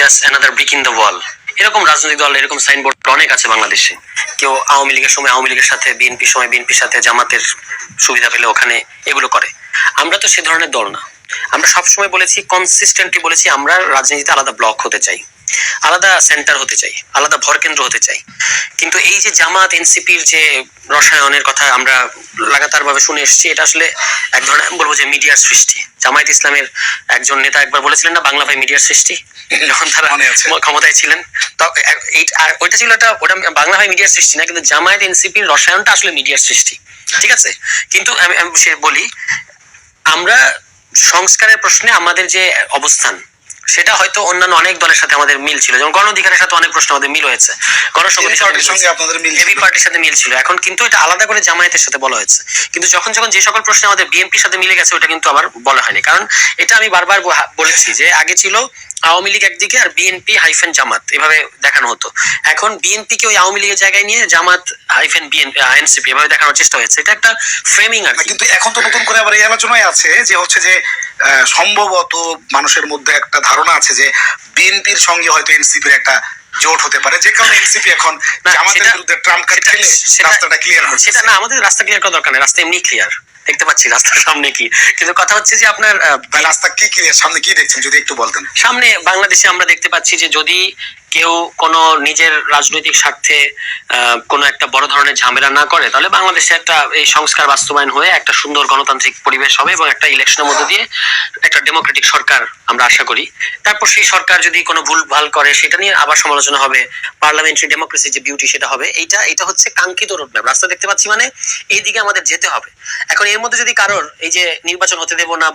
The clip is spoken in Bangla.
Just another brick in the wall. এরকম রাজনৈতিক দল, এরকম সাইনবোর্ড অনেক আছে বাংলাদেশে। কেউ আওয়ামী লীগের সময় আওয়ামী লীগের সাথে, বিএনপির সময় বিএনপির সাথে, জামাতের সুবিধা পেলে ওখানে এগুলো করে। আমরা তো সে ধরনের দল না। আমরা সবসময় বলেছি, কনসিস্টেন্টলি বলেছি, আমরা রাজনীতিতে আলাদা ব্লক হতে চাই, আলাদা সেন্টার হতে চাই, আলাদা ভরকেন্দ্র হতে চাই। কিন্তু এই যে জামাত এনসিপির যে রসায়নের কথা আমরা লাগাতার ভাবে শুনে এসেছি, এটা আসলে এক ধরনের বলবো যে মিডিয়ার সৃষ্টি। জামায়াত ইসলামের একজন নেতা একবার বলেছিলেন না, বাংলা ভাই মিডিয়ার সৃষ্টি, যখন তারা ক্ষমতায় ছিলেন। ওইটা ছিল একটা, ওটা বাংলা ভাই মিডিয়ার সৃষ্টি না, কিন্তু জামায়াত এনসিপির রসায়নটা আসলে মিডিয়ার সৃষ্টি। ঠিক আছে, কিন্তু আমি সে বলি, আমরা সংস্কারের প্রশ্নে আমাদের যে অবস্থান, সেটা হয়তো অন্যান্য অনেক দলের সাথে আমাদের মিল ছিল। যেমন গণ অধিকারের সাথে অনেক প্রশ্ন আমাদের মিল হয়েছে, গণসংহতির পার্টির সাথে মিল ছিল। এখন কিন্তু এটা আলাদা করে জামায়াতের সাথে বলা হয়েছে। কিন্তু যখন যখন যে সকল প্রশ্নে আমাদের বিএনপির সাথে মিলে গেছে, ওটা কিন্তু আবার বলা হয়নি। কারণ এটা আমি বারবার বলেছি যে আগে ছিল আওয়ামী লীগ একদিকে আর বিএনপি হাইফেন জামাত, এভাবে দেখানো হতো। এখন বিএনপি কে ওই আওয়ামী লীগের জায়গায় নিয়ে জামাত হাইফেন বিএনপি এনসিপি এভাবে দেখানোর চেষ্টা হয়েছে। এটা একটা ফ্রেমিং আর। কিন্তু এখন তো নতুন করে আবার এই আলোচনায় আছে যে হচ্ছে যে সম্ভবত মানুষের মধ্যে একটা ধারণা আছে যে বিএনপির সঙ্গে হয়তো এনসিপির একটা জোট হতে পারে, যে কারণে এনসিপি এখন জামাতের বিরুদ্ধে ট্রাম্প কার্ড খেলে রাস্তাটা ক্লিয়ার হচ্ছে। সেটা না, আমাদের রাস্তা ক্লিয়ার করার দরকার নেই, রাস্তা এমনি ক্লিয়ার, দেখতে পাচ্ছি রাস্তার সামনে কি। কিন্তু কথা হচ্ছে যে আপনার রাস্তা কি ক্লিয়ার, সামনে কি দেখছেন যদি একটু বলতেন। সামনে বাংলাদেশে আমরা দেখতে পাচ্ছি যে যদি কেউ কোনো নিজের রাজনৈতিক স্বার্থে কোনো একটা বড় ধরনের ঝামেলা না করে, তাহলে বাংলাদেশে একটা এই সংস্কার বাস্তবায়ন হয়ে একটা সুন্দর গণতান্ত্রিক পরিবেশ হবে এবং একটা ইলেকশনের মধ্যে দিয়ে একটা ডেমোক্রেটিক সরকার আমরা আশা করি। তারপর সেই সরকার যদি কোনো ভুল ভাল করে, সেটা নিয়ে আবার সমালোচনা হবে, পার্লামেন্টারি ডেমোক্রেসির যে বিউটি সেটা হবে। এটা হচ্ছে কাঙ্ক্ষিত রোডম্যাপ, রাস্তা দেখতে পাচ্ছি, মানে এই দিকে আমাদের যেতে হবে। এখন এর মধ্যে যদি কারোর এই যে নির্বাচন হতে দেবো না,